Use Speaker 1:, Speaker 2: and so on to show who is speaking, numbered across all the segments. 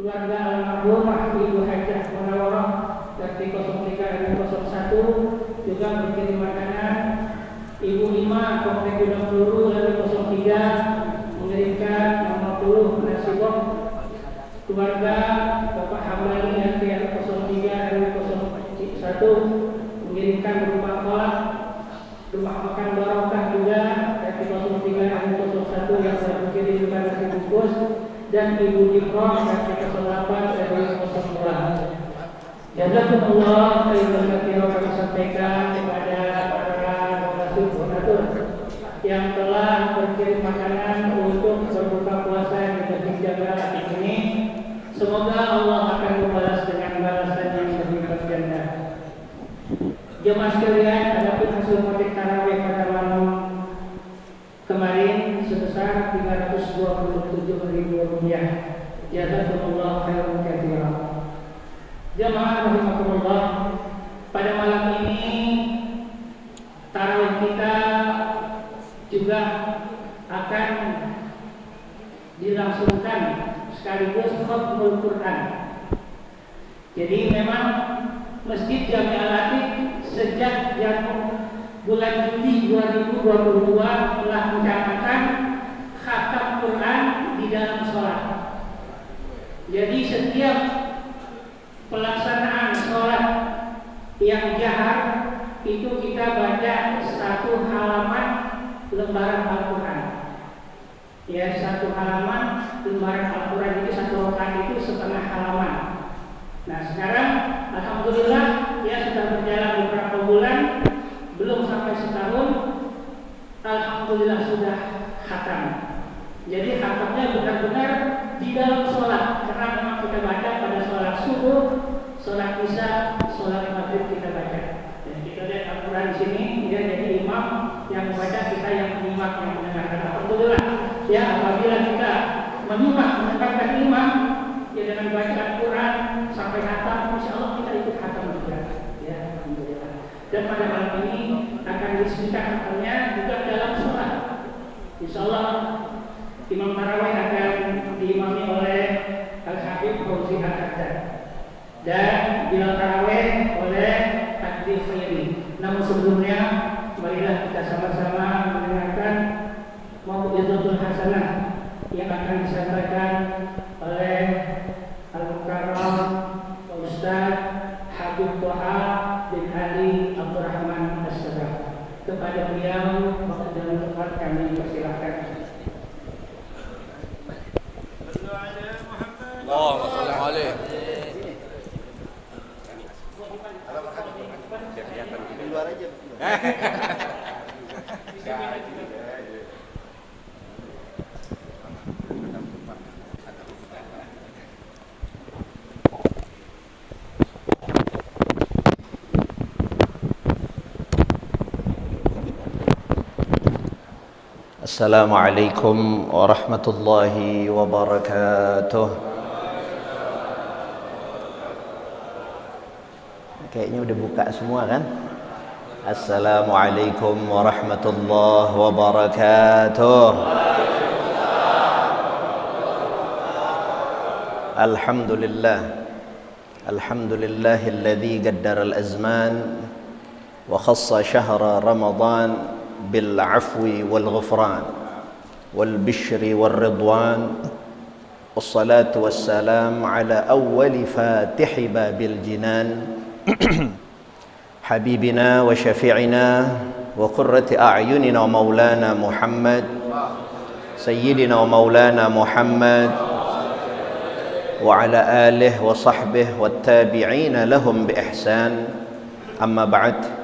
Speaker 1: keluarga almarhum Ibu Hajah Munawarah RT 03 RW 01 juga berkirim makanan. Ibu Ima Komplek Gunung Peluru RW 03 mengirimkan 50 nasi bok. Keluarga Bapak Hamali RT 03 RW 01 mengirimkan berupa kolak. Rumah makan Barokah juga RT 03 RW 01 yang saya mengirimkan nasi bungkus. Dan Ibu Diprom RT 08 RW 02. Jazakumullah khairan katsiran kami sampaikan kepada para donatur yang telah berkirim makanan untuk berbuka puasa di Berjaga ini. Semoga Allah akan membalas dengan balasan yang berlipat ganda. Jemaah sekalian, adapun hasil mudik tarawih pada malam kemarin sebesar Rp327.000. Jazakumullah khairan katsiran. Jemaah rahimakumullah, pada malam ini tarawih kita juga akan dilangsungkan sekaligus khatmul Quran. Jadi memang Masjid Jami Al-Atik sejak bulan Juli 2022 telah mencanangkan khatam Quran di dalam sholat. Jadi setiap pelaksanaan sholat yang jahar itu kita baca satu halaman lembaran Al-Quran. Ya, satu halaman lembaran Al-Quran itu satu rakaat itu setengah halaman. Nah sekarang alhamdulillah ya sudah berjalan beberapa bulan, belum sampai setahun, alhamdulillah sudah khatam. Jadi khatamnya benar-benar di dalam sholat, karena memang kita baca pada sholat subuh, sholat isya, sholat maghrib kita baca. Dan kita lihat Al-Quran di sini, dia jadi imam yang membaca, kita yang menyimak, yang mendengarkan. Alhamdulillah. Ya, apabila kita menyimak, mendengarkan imam, ya dengan baca Al-Quran sampai khatam, insya Allah kita ikut khatam juga. Ya, alhamdulillah. Dan pada malam ini akan diresmikan khatamnya juga dalam sholat. Insya Allah Imam Tarawih akan diimami oleh Al-Habib Fauzi Al-Haddad dan Bilal Tarawih oleh Takdir Khairi. Namun sebelumnya marilah kita sama-sama mendengarkan Mau'izatul Hasanah yang akan disampaikan oleh Al-Mukarram Ustaz Habib Toha bin Ali Abdurrahman As-Sabah. Kepada beliau waktu dalam tempat kami persilahkan.
Speaker 2: Allahumma shalli alaihi. Di luar aja.
Speaker 3: Assalamualaikum warahmatullahi wabarakatuh. Kayaknya udah buka semua kan? Assalamualaikum warahmatullahi wabarakatuh. Alhamdulillah. Alhamdulillahilladzi qaddara al-azman wa khassa shahra Ramadan بالعفو والغفران والبشر والرضوان والصلاة والسلام على أول فاتح باب الجنان حبيبنا وشفيعنا وقرة أعيننا ومولانا محمد سيدنا ومولانا محمد وعلى آله وصحبه والتابعين لهم بإحسان. أما بعد،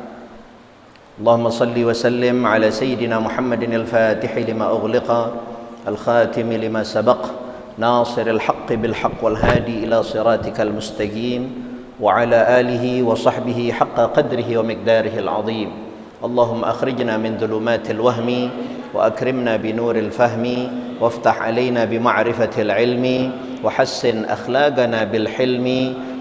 Speaker 3: اللهم صل وسلم على سيدنا محمد الفاتح لما أغلق الخاتم لما سبق ناصر الحق بالحق والهادي إلى صراطك المستقيم وعلى آله وصحبه حق قدره ومقداره العظيم. اللهم أخرجنا من ظلمات الوهم وأكرمنا بنور الفهم وافتح علينا بمعرفة العلم وحسن أخلاقنا بالحلم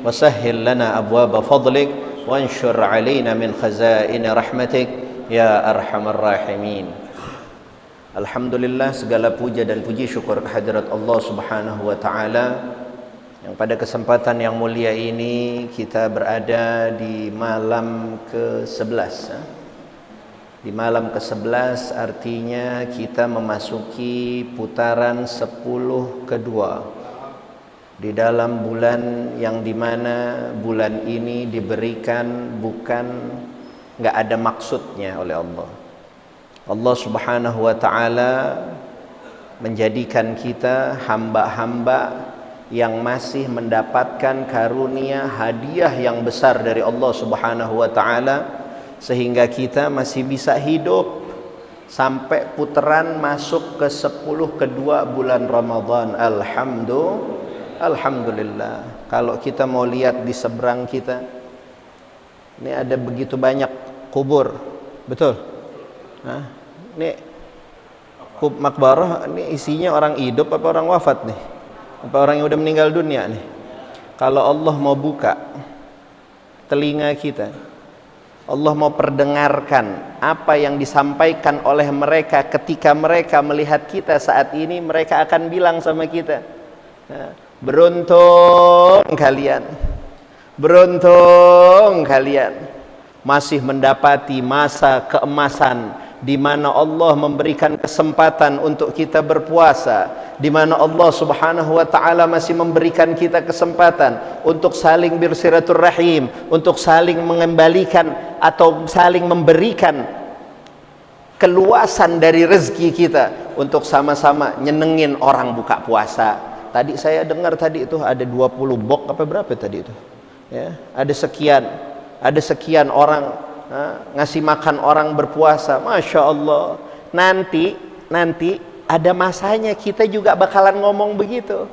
Speaker 3: وسهل لنا أبواب فضلك وانشر علينا من خزائن رحمتك ya arhamar rahimin. Alhamdulillah, segala puja dan puji syukur kehadirat Allah Subhanahu wa taala yang pada kesempatan yang mulia ini kita berada di malam ke-11. Di malam ke-11 artinya kita memasuki putaran 10 kedua di dalam bulan yang dimana bulan ini diberikan bukan nggak ada maksudnya oleh Allah. Allah Subhanahu wa ta'ala menjadikan kita hamba-hamba yang masih mendapatkan karunia hadiah yang besar dari Allah Subhanahu wa ta'ala, sehingga kita masih bisa hidup sampai putaran masuk ke 10 kedua bulan Ramadan. Alhamdulillah. Kalau kita mau lihat di seberang kita, ini ada begitu banyak kubur, betul? Ini makbarah, ini isinya orang hidup apa orang wafat nih? Apa orang yang udah meninggal dunia nih? Kalau Allah mau buka telinga kita, Allah mau perdengarkan apa yang disampaikan oleh mereka ketika mereka melihat kita saat ini, mereka akan bilang sama kita, beruntung kalian, beruntung kalian masih mendapati masa keemasan di mana Allah memberikan kesempatan untuk kita berpuasa, di mana Allah Subhanahu wa ta'ala masih memberikan kita kesempatan untuk saling bersiraturrahim, untuk saling mengembalikan atau saling memberikan keluasan dari rezeki kita untuk sama-sama nyenengin orang buka puasa. Tadi saya dengar tadi itu ada 20 bok apa berapa tadi itu ya, ada sekian orang ngasih makan orang berpuasa. Masya Allah. Nanti ada masanya kita juga bakalan ngomong begitu.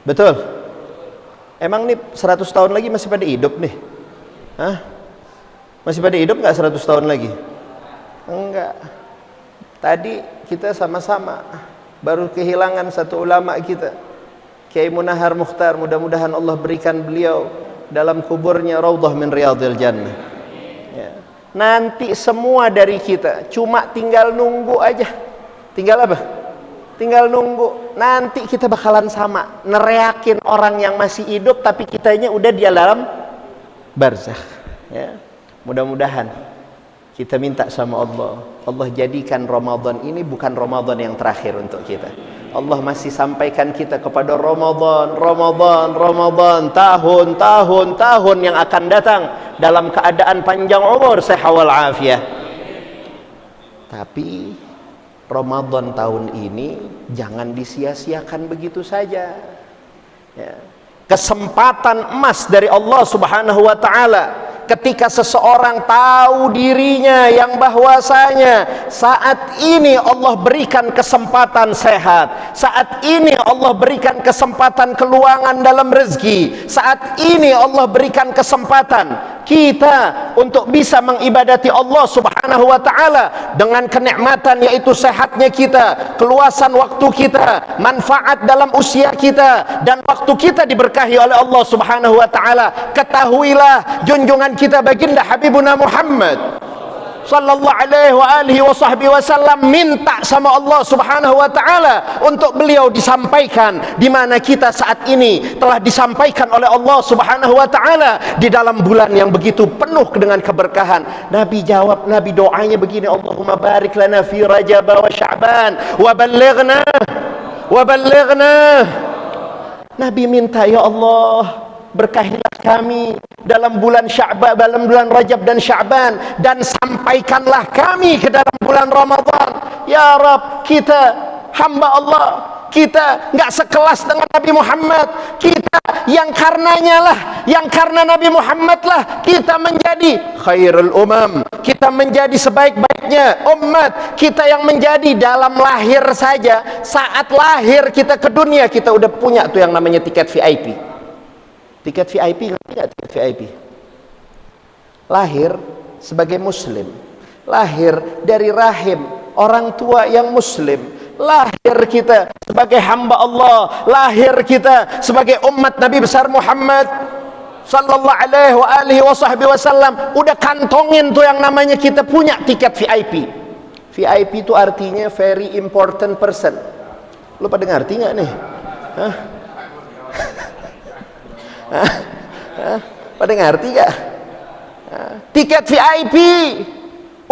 Speaker 3: Betul? Emang nih 100 tahun lagi masih pada hidup nih? Masih pada hidup nggak 100 tahun lagi? Enggak. Tadi kita sama-sama baru kehilangan satu ulama kita, Kiai Munahar Mukhtar. Mudah-mudahan Allah berikan beliau dalam kuburnya raudhah min riyadhil jannah ya. Nanti semua dari kita cuma tinggal nunggu aja. Tinggal apa? Tinggal nunggu. Nanti kita bakalan sama neriakin orang yang masih hidup tapi kitanya udah di dalam barzakh ya. Mudah-mudahan kita minta sama Allah jadikan Ramadan ini bukan Ramadan yang terakhir untuk kita. Allah masih sampaikan kita kepada Ramadan, tahun yang akan datang dalam keadaan panjang umur, sehat wal afiah. Tapi Ramadan tahun ini jangan disia-siakan begitu saja ya. Kesempatan emas dari Allah Subhanahu wa ta'ala ketika seseorang tahu dirinya yang bahwasanya saat ini Allah berikan kesempatan sehat, saat ini Allah berikan kesempatan keluangan dalam rezeki, saat ini Allah berikan kesempatan kita untuk bisa mengibadati Allah Subhanahu wa ta'ala dengan kenikmatan yaitu sehatnya kita, keluasan waktu kita, manfaat dalam usia kita, dan waktu kita diberkahi oleh Allah Subhanahu wa ta'ala. Ketahuilah junjungan kita baginda Habibuna Muhammad sallallahu alaihi wasallam minta sama Allah Subhanahu wa ta'ala untuk beliau disampaikan di mana kita saat ini telah disampaikan oleh Allah Subhanahu wa ta'ala di dalam bulan yang begitu penuh dengan keberkahan. Nabi jawab, Nabi doanya begini, Allahumma barik lana fi Rajab wa Sya'ban wa ballighna. Nabi minta, ya Allah berkahilah kami dalam bulan Sya'ban, dalam bulan Rajab dan Sya'ban, dan sampaikanlah kami ke dalam bulan Ramadan. Ya Rabb, kita hamba Allah, kita nggak sekelas dengan Nabi Muhammad, kita yang karenanya lah, yang karena Nabi Muhammad lah kita menjadi khairul umam, kita menjadi sebaik-baiknya umat, kita yang menjadi dalam lahir saja, saat lahir kita ke dunia kita udah punya tuh yang namanya tiket VIP. Tiket VIP, ngerti nggak tiket VIP? Lahir sebagai muslim, lahir dari rahim orang tua yang muslim, lahir kita sebagai hamba Allah, lahir kita sebagai umat Nabi besar Muhammad sallallahu alaihi wasallam. Udah kantongin tuh yang namanya kita punya tiket VIP. VIP itu artinya very important person. Lu pada ngerti nggak nih? Pada ngerti gak? Tiket VIP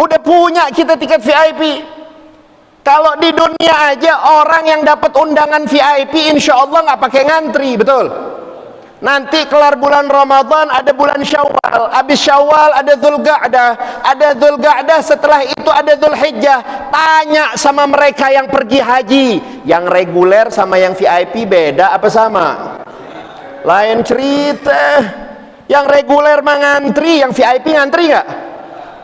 Speaker 3: udah punya kita, tiket VIP. Kalau di dunia aja orang yang dapat undangan VIP insya Allah nggak pakai ngantri, betul? Nanti kelar bulan Ramadan ada bulan Syawal, habis Syawal ada Dzulqa'dah, setelah itu ada Dzulhijjah. Tanya sama mereka yang pergi haji, yang reguler sama yang VIP beda apa sama? Lain cerita. Yang reguler mengantri, yang VIP ngantri nggak?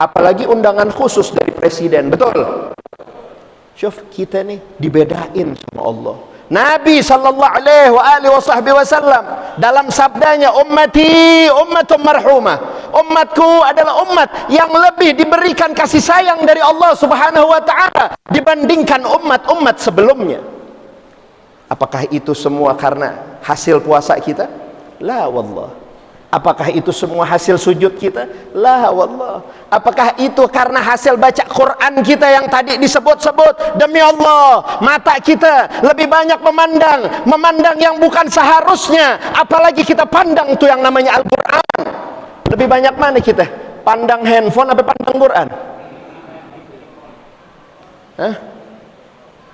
Speaker 3: Apalagi undangan khusus dari presiden, betul? Syuf, kita nih dibedain sama Allah. Nabi sallallahu alaihi wasallam dalam sabdanya, ummati ummatun marhumah, umatku adalah umat yang lebih diberikan kasih sayang dari Allah subhanahu wa ta'ala dibandingkan umat-umat sebelumnya. Apakah itu semua karena hasil puasa kita? La wallah. Apakah itu semua hasil sujud kita? La wallah. Apakah itu karena hasil baca Quran kita yang tadi disebut-sebut? Demi Allah, mata kita lebih banyak memandang yang bukan seharusnya, apalagi kita pandang tuh yang namanya Al-Quran. Lebih banyak mana kita? Pandang handphone apa pandang Quran? Hah?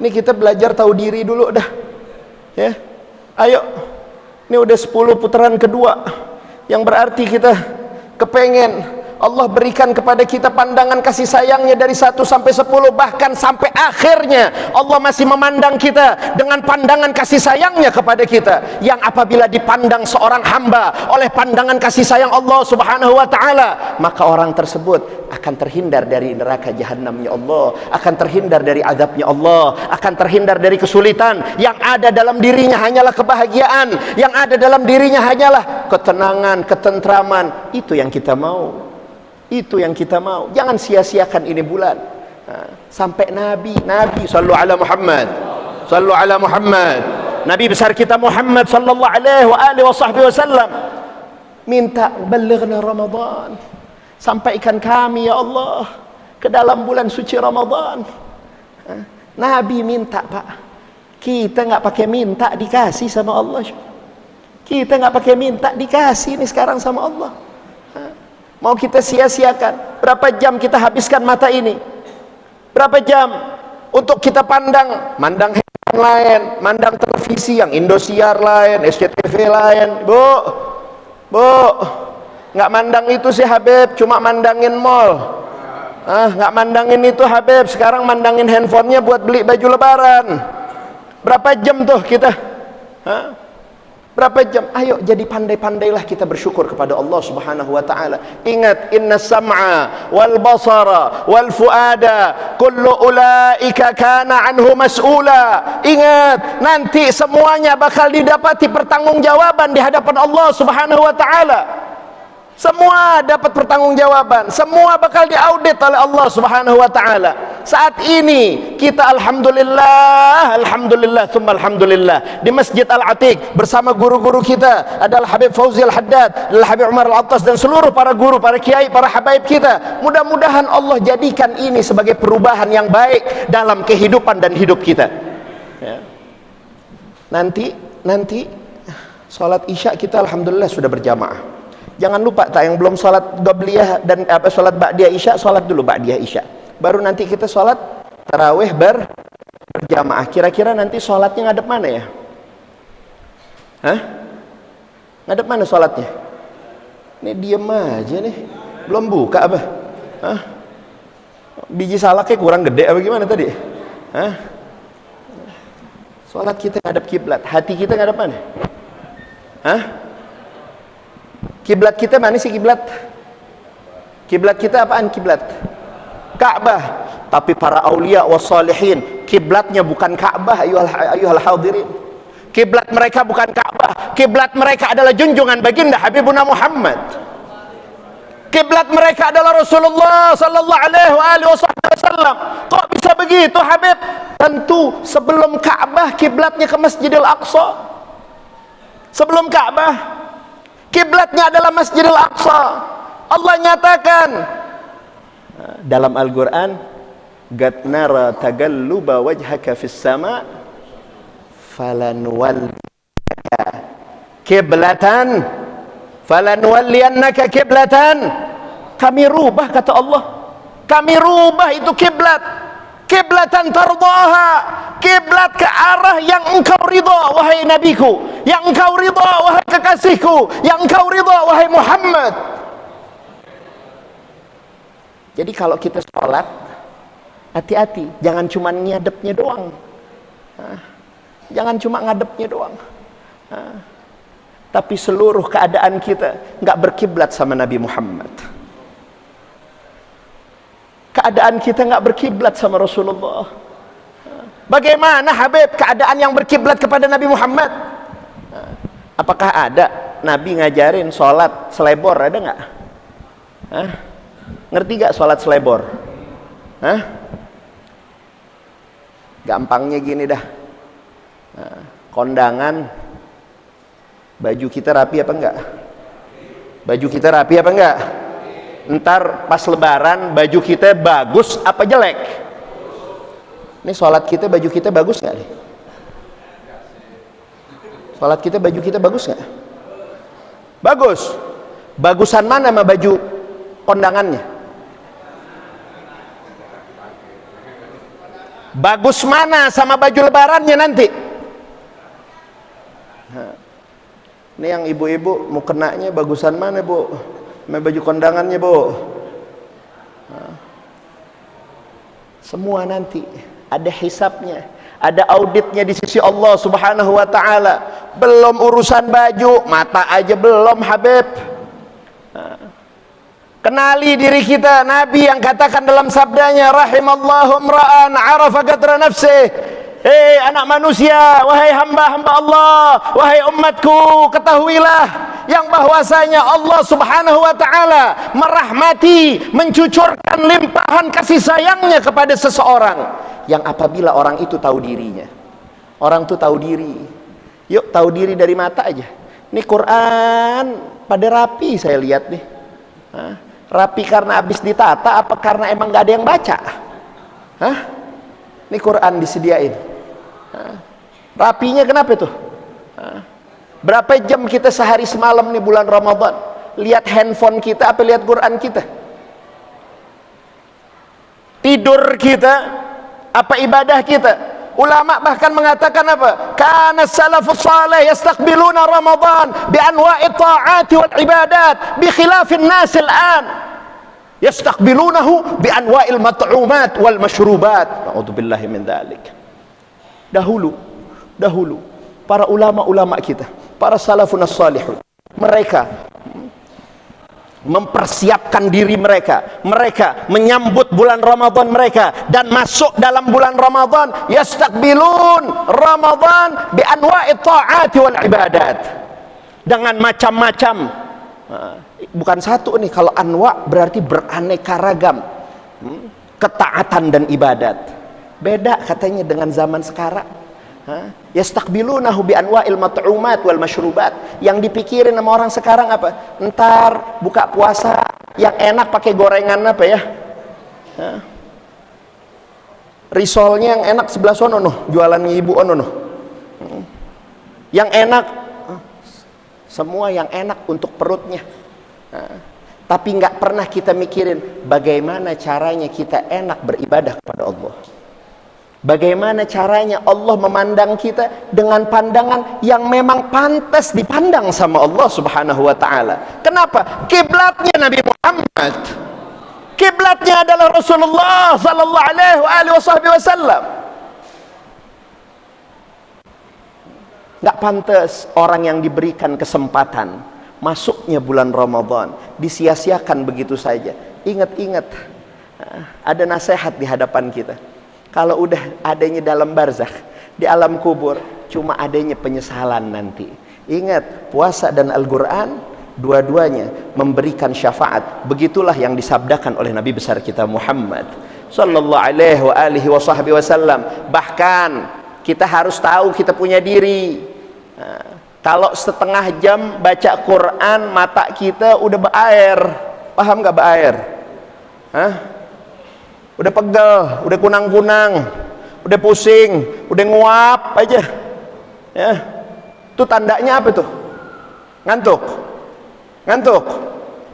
Speaker 3: Ini kita belajar tahu diri dulu dah. Ya. Ayo. Ini udah 10 putaran kedua, yang berarti kita kepengen Allah berikan kepada kita pandangan kasih sayangnya dari 1 sampai 10, bahkan sampai akhirnya Allah masih memandang kita dengan pandangan kasih sayangnya kepada kita, yang apabila dipandang seorang hamba oleh pandangan kasih sayang Allah subhanahu wa ta'ala, maka orang tersebut akan terhindar dari neraka jahanamnya Allah, akan terhindar dari azabnya Allah, akan terhindar dari kesulitan. Yang ada dalam dirinya hanyalah kebahagiaan, yang ada dalam dirinya hanyalah ketenangan, ketentraman. Itu yang kita mau. Itu yang kita mau. Jangan sia-siakan ini bulan. Sampai Nabi sallu ala Muhammad, sallu ala Muhammad, Nabi besar kita Muhammad sallallahu alaihi wasallam minta, balighna Ramadan, sampaikan kami ya Allah ke dalam bulan suci Ramadan. Nabi minta, Pak. Kita nggak pakai minta dikasih sama Allah. Kita nggak pakai minta dikasih ini sekarang sama Allah. Mau kita sia-siakan? Berapa jam kita habiskan mata ini? Berapa jam untuk kita mandang handphone lain, mandang televisi yang Indosiar lain, SCTV lain. Bu, nggak mandang itu sih Habib, cuma mandangin mall. Nggak mandangin itu Habib, sekarang mandangin handphonenya buat beli baju lebaran. Berapa jam tuh kita? Berapa jam? Ayo jadi pandai-pandailah kita bersyukur kepada Allah subhanahu wa ta'ala. Ingat, inna sam'a wal basara wal fuada kullu ulaika kana anhu mas'ula. Ingat, nanti semuanya bakal didapati pertanggungjawaban di hadapan Allah subhanahu wa ta'ala. Semua dapat pertanggungjawaban, semua bakal diaudit oleh Allah subhanahu wa ta'ala. Saat ini kita alhamdulillah tsumma alhamdulillah di Masjid Al-Atiq bersama guru-guru kita, adalah Habib Fauzi Al-Haddad, Habib Umar Al-Attas, dan seluruh para guru, para kiai, para habaib kita. Mudah-mudahan Allah jadikan ini sebagai perubahan yang baik dalam kehidupan dan hidup kita. Ya. Nanti sholat isya kita alhamdulillah sudah berjamaah. Jangan lupa, tak yang belum sholat qabliyah dan sholat ba'diyah isya, sholat dulu ba'diyah isya. Baru nanti kita sholat tarawih berjamaah. Kira-kira nanti sholatnya ngadep mana ya? Ngadep mana sholatnya? Ini diem aja nih, belum buka apa? Biji salaknya kurang gede apa gimana tadi? Sholat kita ngadep kiblat, hati kita ngadep mana? Kiblat kita mana sih kiblat? Kiblat kita apaan kiblat? Ka'bah. Tapi para aulia wassalihin kiblatnya bukan Ka'bah, ayyuhal hadirin. Kiblat mereka bukan Ka'bah. Kiblat mereka adalah junjungan baginda Habibuna Muhammad. Kiblat mereka adalah Rasulullah sallallahu alaihi wasallam. Kok bisa begitu Habib? Tentu sebelum Ka'bah kiblatnya ke Masjidil Aqsa. Sebelum Ka'bah kiblatnya adalah Masjidil Aqsa. Allah nyatakan dalam Al-Quran, "Qad nara tagalluba wajhaka fis sama' falanwallaka qiblatan Falanuwalliyannaka kiblatan, kami rubah, kata Allah, kami rubah itu kiblat, kiblatan tardaha, kiblat ke arah yang engkau ridha wahai nabiku, yang engkau ridha wahai kekasihku, yang engkau ridha wahai Muhammad. Jadi kalau kita sholat, hati-hati, jangan cuma ngadepnya doang, jangan cuma ngadepnya doang, tapi seluruh keadaan kita nggak berkiblat sama Nabi Muhammad. Keadaan kita nggak berkiblat sama Rasulullah. Bagaimana Habib keadaan yang berkiblat kepada Nabi Muhammad? Apakah ada Nabi ngajarin sholat selebor? Ada nggak? Ngerti gak sholat selebor? Gampangnya gini dah, kondangan, baju kita rapi apa enggak? Baju kita rapi apa enggak? Ntar pas lebaran baju kita bagus apa jelek? Ini sholat kita, baju kita bagus nggak nih? Sholat kita, baju kita bagus nggak? Bagus. Bagusan mana sama baju kondangannya? Bagus mana sama baju lebarannya nanti? Ini yang ibu-ibu mau kenanya bagusan mana, Bu? Sama baju kondangannya, Bu. Semua nanti ada hisabnya, ada auditnya di sisi Allah Subhanahu wa taala. Belum urusan baju, mata aja belum, Habib. Kenali diri kita. Nabi yang katakan dalam sabdanya, rahimallahu imra'an arafa qadra nafsih. Hei anak manusia, wahai hamba-hamba Allah, wahai umatku, ketahuilah yang bahwasanya Allah Subhanahu wa taala merahmati, mencucurkan limpahan kasih sayangnya kepada seseorang yang apabila orang itu tahu dirinya. Orang itu tahu diri. Yuk, tahu diri dari mata aja. Ini Quran pada rapi, saya lihat nih. Rapi karena habis ditata apa karena emang gak ada yang baca? Ini Quran disediain. Rapinya kenapa tuh? Berapa jam kita sehari semalam nih bulan Ramadan? Lihat handphone kita apa lihat Quran kita? Tidur kita apa ibadah kita? Ulama bahkan mengatakan apa? Kana salafus salih yastaqbiluna Ramadan bi anwa'i ta'ati wal ibadat bi khilafin nas al-an yastaqbilunahu bi anwa'il mat'umat wal mashrubat. Na'udzubillahi min dzalik. Dahulu para ulama-ulama kita, para salafun salihun, mereka mempersiapkan diri mereka menyambut bulan Ramadan mereka dan masuk dalam bulan Ramadan yastaqbilun Ramadan bi anwa'i ta'ati wal ibadat, dengan macam-macam, bukan satu nih, kalau anwa berarti beraneka ragam ketaatan dan ibadat. Beda katanya dengan zaman sekarang. Yastaqbilunahu bi anwa'il mat'umat wal mashrubat. Yang dipikirin sama orang sekarang apa? Ntar buka puasa yang enak pakai gorengan apa ya? Risolnya yang enak sebelah sono noh, jualan ibu ono noh. Yang enak, semua yang enak untuk perutnya. Tapi nggak pernah kita mikirin bagaimana caranya kita enak beribadah kepada Allah. Bagaimana caranya Allah memandang kita dengan pandangan yang memang pantas dipandang sama Allah Subhanahu wa taala. Kenapa? Kiblatnya Nabi Muhammad. Kiblatnya adalah Rasulullah sallallahu alaihi wasallam. Enggak pantas orang yang diberikan kesempatan masuknya bulan Ramadan disia-siakan begitu saja. Ingat-ingat, ada nasihat di hadapan kita. Kalau udah adanya dalam barzakh, di alam kubur, cuma adanya penyesalan nanti. Ingat, puasa dan Al-Quran dua-duanya memberikan syafaat. Begitulah yang disabdakan oleh Nabi besar kita Muhammad sallallahu alaihi wasallam. Bahkan kita harus tahu kita punya diri. Kalau setengah jam baca Quran, mata kita udah berair. Paham gak berair? Udah pegel, udah kunang-kunang, udah pusing, udah nguap aja. Ya. Itu tandanya apa tuh? Ngantuk. ngantuk,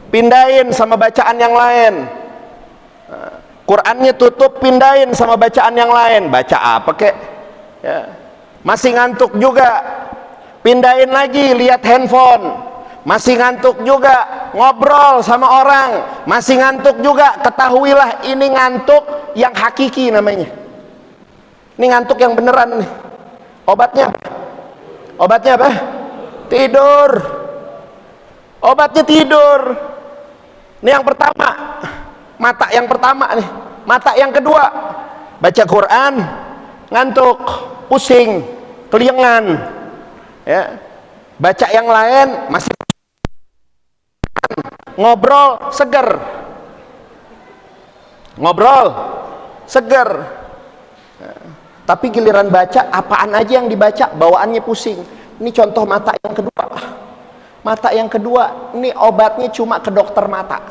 Speaker 3: pindahin sama bacaan yang lain. Qurannya tutup, pindahin sama bacaan yang lain. Baca apa kek ya. Masih ngantuk juga, pindahin lagi, lihat handphone. Masih ngantuk juga, ngobrol sama orang. Masih ngantuk juga, ketahuilah ini ngantuk yang hakiki namanya. Ini ngantuk yang beneran nih. Obatnya apa? Obatnya apa? Tidur. Obatnya tidur. Ini yang pertama, mata yang pertama nih. Mata yang kedua, baca Quran, ngantuk, pusing, keliengan ya. Baca yang lain masih ngobrol seger. Ngobrol seger. Tapi giliran baca, apaan aja yang dibaca bawaannya pusing. Ini contoh mata yang kedua. Mata yang kedua, ini obatnya cuma ke dokter mata.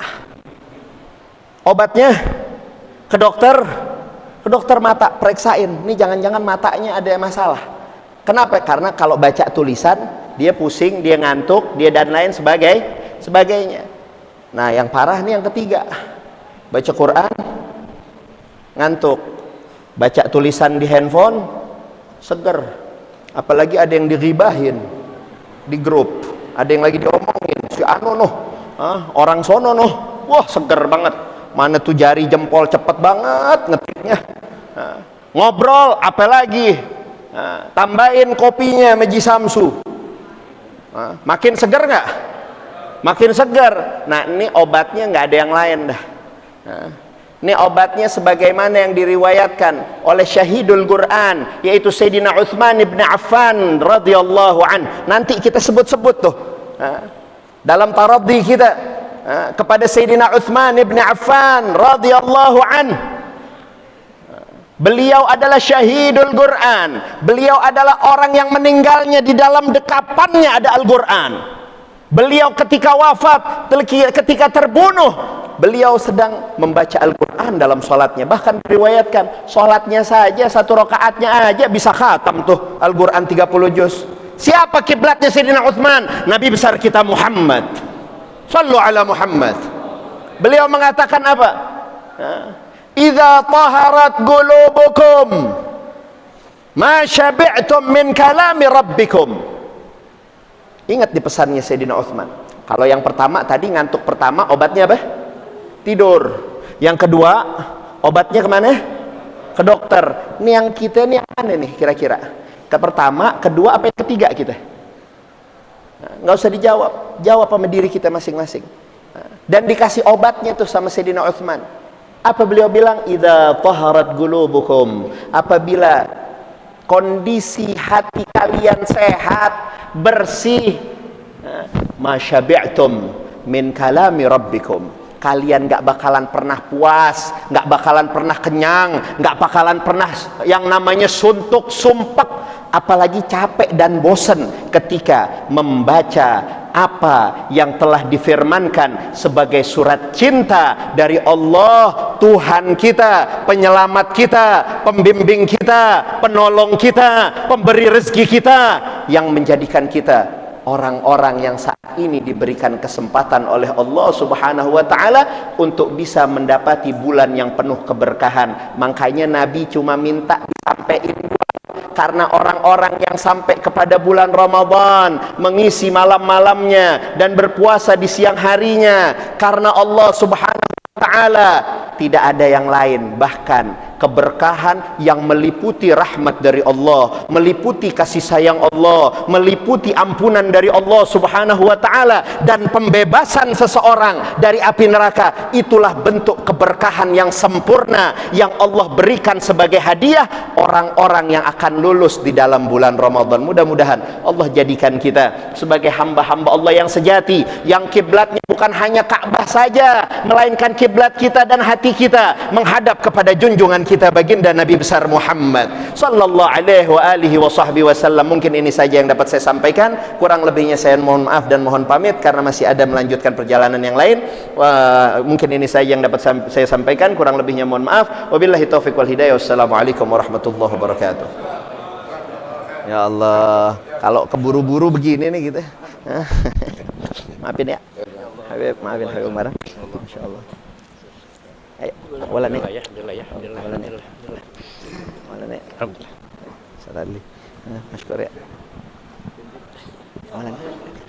Speaker 3: Obatnya ke dokter mata, periksain. Ini jangan-jangan matanya ada masalah. Kenapa? Karena kalau baca tulisan, dia pusing, dia ngantuk, dia dan lain sebagainya. Nah, yang parah nih yang ketiga. Baca Quran, ngantuk. Baca tulisan di handphone, seger. Apalagi ada yang diribahin di grup, ada yang lagi diomongin si anu noh, orang sono noh, wah seger banget. Mana tuh jari jempol cepet banget ngetiknya. Ngobrol apalagi, tambahin kopinya Meji Samsu, makin seger nggak? Makin seger. Nah, ini obatnya nggak ada yang lain dah. Ini obatnya sebagaimana yang diriwayatkan oleh Syahidul Quran, yaitu Sayyidina Utsman ibn Affan radhiyallahu an. Nanti kita sebut-sebut tuh dalam taraddi kita kepada Sayyidina Utsman ibn Affan radhiyallahu an. Beliau adalah Syahidul Quran. Beliau adalah orang yang meninggalnya di dalam dekapannya ada Al-Quran. Beliau ketika wafat, ketika terbunuh, beliau sedang membaca Al-Quran dalam sholatnya. Bahkan diriwayatkan sholatnya saja, satu rakaatnya aja bisa khatam tuh Al-Quran 30 juz. Siapa kiblatnya Sayyidina Utsman? Nabi besar kita Muhammad. Sallu ala Muhammad. Beliau mengatakan apa? Idza taharat qulubukum ma syabi'tum min kalami rabbikum. Ingat di pesannya Sayyidina Utsman. Kalau yang pertama tadi ngantuk pertama, obatnya apa? Tidur. Yang kedua, obatnya kemana? Ke dokter. Ini yang kita ini yang mana nih kira-kira? Ke pertama, kedua, apa yang ketiga kita? Nggak usah dijawab, jawab sama diri kita masing-masing. Dan dikasih obatnya tuh sama Sayyidina Utsman. Apa beliau bilang? Idza taharat qulubukum, apabila kondisi hati kalian sehat, bersih, masyabi'tum min kalami rabbikum, kalian gak bakalan pernah puas, gak bakalan pernah kenyang, gak bakalan pernah yang namanya suntuk, sumpek, apalagi capek dan bosan ketika membaca apa yang telah difirmankan sebagai surat cinta dari Allah, Tuhan kita, penyelamat kita, pembimbing kita, penolong kita, pemberi rezeki kita, yang menjadikan kita orang-orang yang saat ini diberikan kesempatan oleh Allah Subhanahu wa ta'ala untuk bisa mendapati bulan yang penuh keberkahan. Makanya Nabi cuma minta disampaikan, karena orang-orang yang sampai kepada bulan Ramadan mengisi malam-malamnya dan berpuasa di siang harinya karena Allah Subhanahu wa ta'ala, tidak ada yang lain, bahkan keberkahan yang meliputi rahmat dari Allah, meliputi kasih sayang Allah, meliputi ampunan dari Allah Subhanahu wa ta'ala, dan pembebasan seseorang dari api neraka. Itulah bentuk keberkahan yang sempurna yang Allah berikan sebagai hadiah orang-orang yang akan lulus di dalam bulan Ramadan. Mudah-mudahan Allah jadikan kita sebagai hamba-hamba Allah yang sejati, yang kiblatnya bukan hanya Ka'bah saja, melainkan kiblat kita dan hati kita menghadap kepada junjungan kita baginda Nabi besar Muhammad sallallahu alaihi wa alihi wa sahbihi wasallam. Mungkin ini saja yang dapat saya sampaikan, kurang lebihnya saya mohon maaf dan mohon pamit karena masih ada melanjutkan perjalanan yang lain. Mungkin ini saja yang dapat saya sampaikan, kurang lebihnya mohon maaf. Wabillahi taufiq wal hidayah. Wassalamualaikum warahmatullahi wabarakatuh. Ya Allah, kalau keburu-buru begini nih gitu. Maafin ya. Habib, maafin Habib Umar. Masyaallah. Ayo, wala nih. Wala nih. Wala nih. Alhamdulillah. Sadali. Masykur ya. Wala nih.